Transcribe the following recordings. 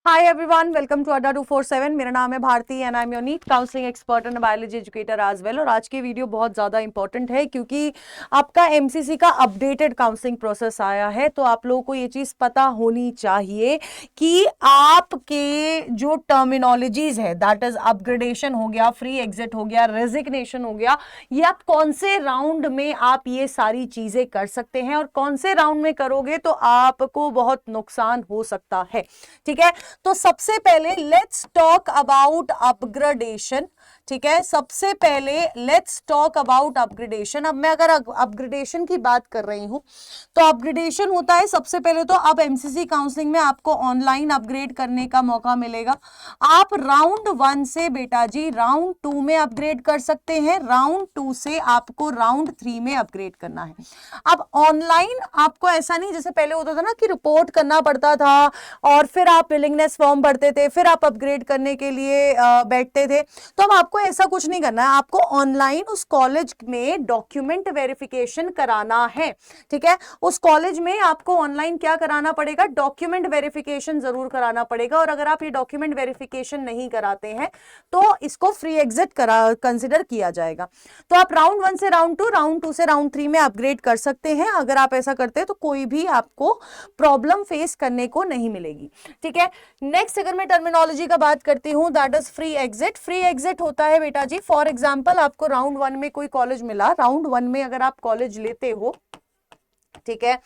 Hi everyone, welcome to अड्डा 247। मेरा नाम है Bharti and I am your NEET counselling expert and biology educator as well. और आज की वीडियो बहुत ज़्यादा इंपॉर्टेंट है क्योंकि आपका एमसीसी का अपडेटेड काउंसलिंग प्रोसेस आया है। तो आप लोगों को ये चीज़ पता होनी चाहिए कि आपके जो टर्मिनोलॉजीज है, दैट इज अपग्रेडेशन हो गया, फ्री एग्जिट हो गया, रेजिग्नेशन हो गया, ये आप कौन से राउंड में आप ये सारी चीज़ें कर सकते हैं और कौन से राउंड में करोगे तो आपको बहुत नुकसान हो सकता है। ठीक है, तो सबसे पहले लेट्स टॉक अबाउट अपग्रेडेशन। ठीक है, सबसे पहले लेट्स टॉक अबाउट अपग्रेडेशन। अब मैं अगर अपग्रेडेशन की बात कर रही हूं तो अपग्रेडेशन होता है, सबसे पहले तो अब एमसीसी काउंसलिंग में आपको ऑनलाइन अपग्रेड करने का मौका मिलेगा। आप राउंड 1 से बेटा जी राउंड 2 में अपग्रेड कर सकते हैं, राउंड 2 से आपको राउंड 3 में अपग्रेड करना है। अब ऑनलाइन आपको ऐसा नहीं जैसे पहले होता था ना कि रिपोर्ट करना पड़ता था और फिर आप विलिंगनेस फॉर्म भरते थे, फिर आप अपग्रेड करने के लिए बैठते थे। तो अब आपको ऐसा कुछ नहीं करना है, आपको ऑनलाइन उस कॉलेज में डॉक्यूमेंट वेरिफिकेशन कराना है। ठीक है, उस कॉलेज में आपको ऑनलाइन क्या कराना पड़ेगा, डॉक्यूमेंट वेरिफिकेशन जरूर कराना पड़ेगा। और अगर आप ये डॉक्यूमेंट वेरिफिकेशन नहीं कराते हैं तो इसको फ्री एग्जिट कंसिडर किया जाएगा। तो आप राउंड 1 से राउंड 2, राउंड 2 से राउंड 3 में अपग्रेड कर सकते हैं। अगर आप ऐसा करते हैं तो कोई भी आपको प्रॉब्लम फेस करने को नहीं मिलेगी। ठीक है, नेक्स्ट अगर मैं टर्मिनोलॉजी का बात करती हूं, that is free exit. Free exit होता है बेटा जी, फॉर एग्जांपल आपको राउंड 1 में कोई कॉलेज मिला, राउंड 1 में अगर आप कॉलेज लेते हो, ठीक है,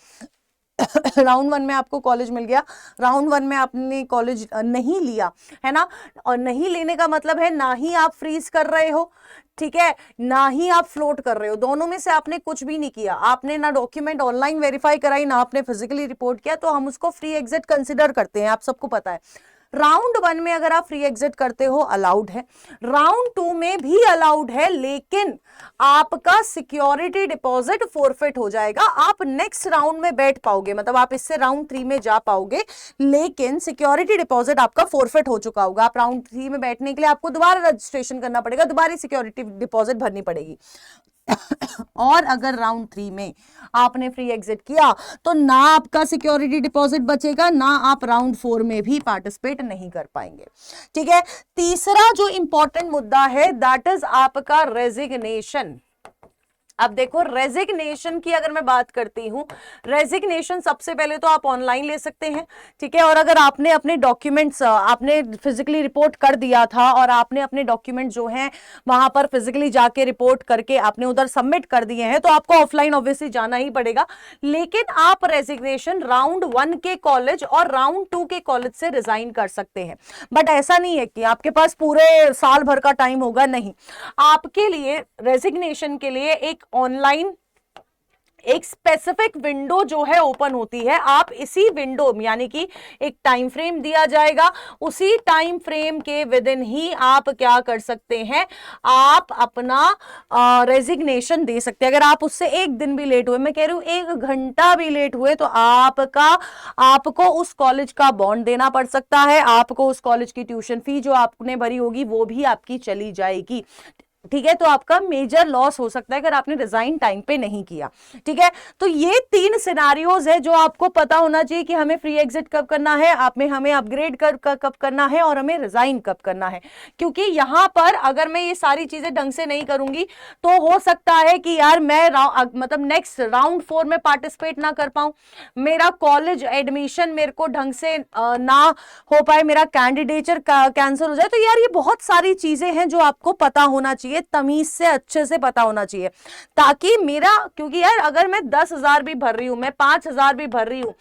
राउंड 1 में आपको कॉलेज मिल गया, राउंड 1 में आपने कॉलेज नहीं लिया है ना, और नहीं लेने का मतलब है ना ही आप फ्रीज कर रहे हो, ठीक है, ना ही आप फ्लोट कर रहे हो, दोनों में से आपने कुछ भी नहीं किया, आपने ना डॉक्यूमेंट ऑनलाइन वेरीफाई कराई, ना आपने फिजिकली रिपोर्ट किया, तो हम उसको फ्री एग्जिट कंसिडर करते हैं, आप सबको पता है। राउंड 1 में अगर आप फ्री एग्जिट करते हो अलाउड है, राउंड 2 में भी अलाउड है, लेकिन आपका सिक्योरिटी डिपॉजिट फोरफिट हो जाएगा। आप नेक्स्ट राउंड में बैठ पाओगे, मतलब आप इससे राउंड 3 में जा पाओगे, लेकिन सिक्योरिटी डिपॉजिट आपका फोरफिट हो चुका होगा। आप राउंड 3 में बैठने के लिए आपको दोबारा रजिस्ट्रेशन करना पड़ेगा, दोबारा सिक्योरिटी डिपॉजिट भरनी पड़ेगी। और अगर राउंड 3 में आपने फ्री एग्जिट किया तो ना आपका सिक्योरिटी डिपॉजिट बचेगा, ना आप राउंड 4 में भी पार्टिसिपेट नहीं कर पाएंगे। ठीक है, तीसरा जो इंपॉर्टेंट मुद्दा है दैट इज आपका रेजिग्नेशन। अब देखो, रेजिग्नेशन की अगर मैं बात करती हूं, रेजिग्नेशन सबसे पहले तो आप ऑनलाइन ले सकते हैं। ठीक है, और अगर आपने अपने डॉक्यूमेंट्स आपने फिजिकली रिपोर्ट कर दिया था और आपने अपने डॉक्यूमेंट जो हैं वहां पर फिजिकली जाके रिपोर्ट करके आपने उधर सबमिट कर दिए हैं, तो आपको ऑफलाइन ऑब्वियसली जाना ही पड़ेगा। लेकिन आप रेजिग्नेशन राउंड 1 के कॉलेज और राउंड 2 के कॉलेज से रिजाइन कर सकते हैं। बट ऐसा नहीं है कि आपके पास पूरे साल भर का टाइम होगा, नहीं, आपके लिए रेजिग्नेशन के लिए एक ऑनलाइन एक स्पेसिफिक विंडो जो है ओपन होती है। आप इसी विंडो यानी कि एक टाइम फ्रेम दिया जाएगा, उसी टाइम फ्रेम के विद इन ही आप क्या कर सकते हैं, आप अपना रेजिग्नेशन दे सकते हैं। अगर आप उससे एक दिन भी लेट हुए, मैं कह रही हूं 1 घंटा भी लेट हुए, तो आपको उस कॉलेज का बॉन्ड देना पड़ सकता है, आपको उस कॉलेज की ट्यूशन फी जो आपने भरी होगी वो भी आपकी चली जाएगी। ठीक है, तो आपका मेजर लॉस हो सकता है अगर आपने रिजाइन टाइम पे नहीं किया। ठीक है, तो ये 3 सिनारियोज है जो आपको पता होना चाहिए कि हमें फ्री एग्जिट कब करना है, हमें अपग्रेड कब करना है और हमें रिजाइन कब करना है। क्योंकि यहां पर अगर मैं ये सारी चीजें ढंग से नहीं करूंगी तो हो सकता है कि यार मैं मतलब नेक्स्ट राउंड 4 में पार्टिसिपेट ना कर पाऊं, मेरा कॉलेज एडमिशन मेरे को ढंग से ना हो पाए, मेरा कैंडिडेचर कैंसिल हो जाए। तो यार ये बहुत सारी चीजें हैं जो आपको पता होना चाहिए, तमीज से अच्छे से पता होना चाहिए, ताकि मेरा, क्योंकि यार अगर मैं 10,000 भी भर रही हूं, मैं 5,000 भी भर रही हूं,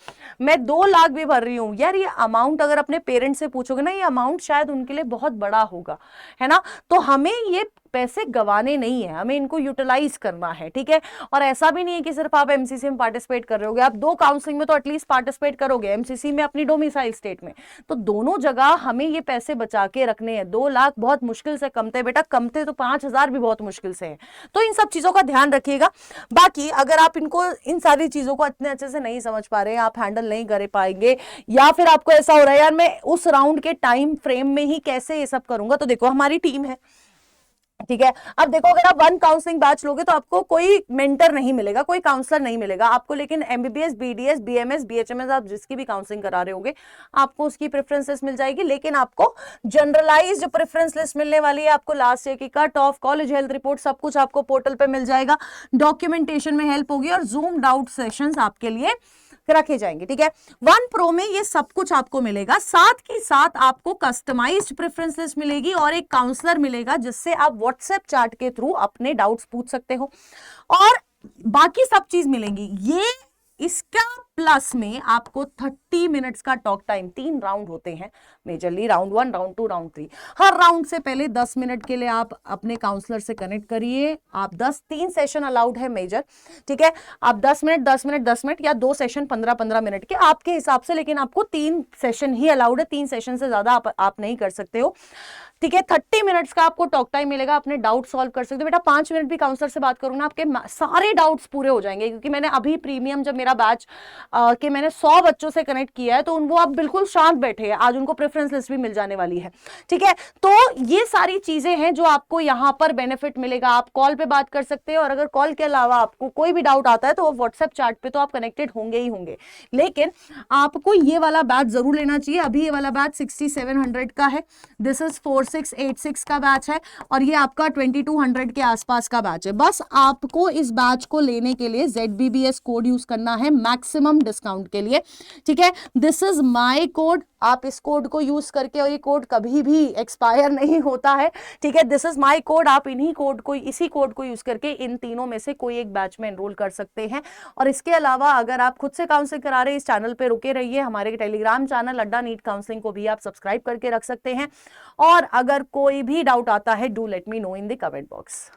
मैं 2 लाख भी भर रही हूं, यार ये अमाउंट अगर अपने पेरेंट्स से पूछोगे ना, ये अमाउंट शायद उनके लिए बहुत बड़ा होगा, है ना। तो हमें ये पैसे गंवाने नहीं है, हमें इनको यूटिलाइज करना है। ठीक है, और ऐसा भी नहीं है कि सिर्फ आप एमसीसी में पार्टिसिपेट कर रहे होगे, आप 2 काउंसलिंग में तो एटलीस्ट पार्टिसिपेट करोगे, एमसीसी में अपनी डोमिसाइल स्टेट में, तो दोनों जगह हमें ये पैसे बचा के रखने हैं। 2 लाख बहुत मुश्किल से कमते बेटा, कमते तो 5,000 भी बहुत मुश्किल से है। तो इन सब चीजों का ध्यान रखिएगा। बाकी अगर आप इन सारी चीजों को इतने अच्छे से नहीं समझ पा रहे हैं, आप हैंडल नहीं कर पाएंगे, या फिर आपको ऐसा हो रहा है यार मैं उस राउंड के टाइम फ्रेम में ही कैसे ये सब करूंगा, तो देखो हमारी टीम है, ठीक है। अब देखो, अगर आप 1 काउंसलिंग बैच लोगे तो आपको कोई मेंटर नहीं मिलेगा, कोई काउंसलर नहीं मिलेगा आपको, लेकिन एमबीबीएस, बीडीएस, बीएमएस, बीएचएमएस आप जिसकी भी काउंसलिंग करा रहे होगे आपको उसकी प्रेफरेंस लिस्ट मिल जाएगी। लेकिन आपको जनरलाइज्ड प्रेफरेंस लिस्ट मिलने वाली है, आपको लास्ट ईयर की cut off, college health report, सब कुछ आपको पोर्टल पे मिल जाएगा, डॉक्यूमेंटेशन में हेल्प होगी और जूम आउट सेशंस आपके लिए रखे जाएंगे। ठीक है, 1 प्रो में ये सब कुछ आपको मिलेगा, साथ ही साथ आपको कस्टमाइज्ड प्रेफरेंस लिस्ट मिलेगी और एक काउंसलर मिलेगा जिससे आप व्हाट्सएप चैट के थ्रू अपने डाउट्स पूछ सकते हो और बाकी सब चीज मिलेंगी। ये इसका प्लस में आपको 30 मिनट्स का टॉक टाइम, 3 राउंड होते हैं मेजरली, राउंड 1, राउंड 2, राउंड 3। हर राउंड से पहले 10 मिनट के लिए आप अपने काउंसलर से कनेक्ट करिए। आप 3 सेशन अलाउड है मेजर, ठीक है। आप 10 मिनट 10 मिनट 10 मिनट या 2 सेशन 15-15 मिनट के आपके हिसाब से, लेकिन आपको 3 सेशन ही अलाउड है, 3 सेशन से ज्यादा आप नहीं कर सकते हो। ठीक है, 30 मिनट्स का आपको टॉक टाइम मिलेगा, अपने डाउट सॉल्व कर सकते हो। बेटा 5 मिनट भी काउंसलर से बात करूँ ना, आपके सारे डाउट्स पूरे हो जाएंगे, क्योंकि मैंने अभी प्रीमियम जब मेरा बैच के मैंने 100 बच्चों से कनेक्ट किया है तो वो अब बिल्कुल शांत बैठे हैं, आज उनको प्रेफरेंस लिस्ट भी मिल जाने वाली है। ठीक है, तो ये सारी चीजें हैं जो आपको यहाँ पर बेनिफिट मिलेगा। आप कॉल पे बात कर सकते हो और अगर कॉल के अलावा आपको कोई भी डाउट आता है तो व्हाट्सएप चैट पे तो आप कनेक्टेड होंगे ही होंगे, लेकिन आपको ये वाला बैच जरूर लेना चाहिए। अभी ये वाला बैच 6700 का है, दिस इज 4686 का बैच है और ये आपका 2200 के आसपास का बैच है। बस आपको इस बैच को लेने के लिए ZBBS कोड यूज करना है मैक्सिमम डिस्काउंट के लिए। ठीक है, दिस इज माय कोड, आप इस कोड को यूज करके, और ये कोड कभी भी एक्सपायर नहीं होता है। ठीक है, दिस इज माय कोड, आप इसी कोड को यूज करके इन तीनों में से कोई एक बैच में एनरोल कर सकते हैं। और इसके अलावा अगर आप खुद से काउंसलिंग करा रहे हैं, इस चैनल पे रुके रहिए, हमारे टेलीग्राम चैनल अड्डा नीट काउंसलिंग को भी आप सब्सक्राइब करके रख सकते हैं। और अगर कोई भी डाउट आता है, do let me know in the comment box.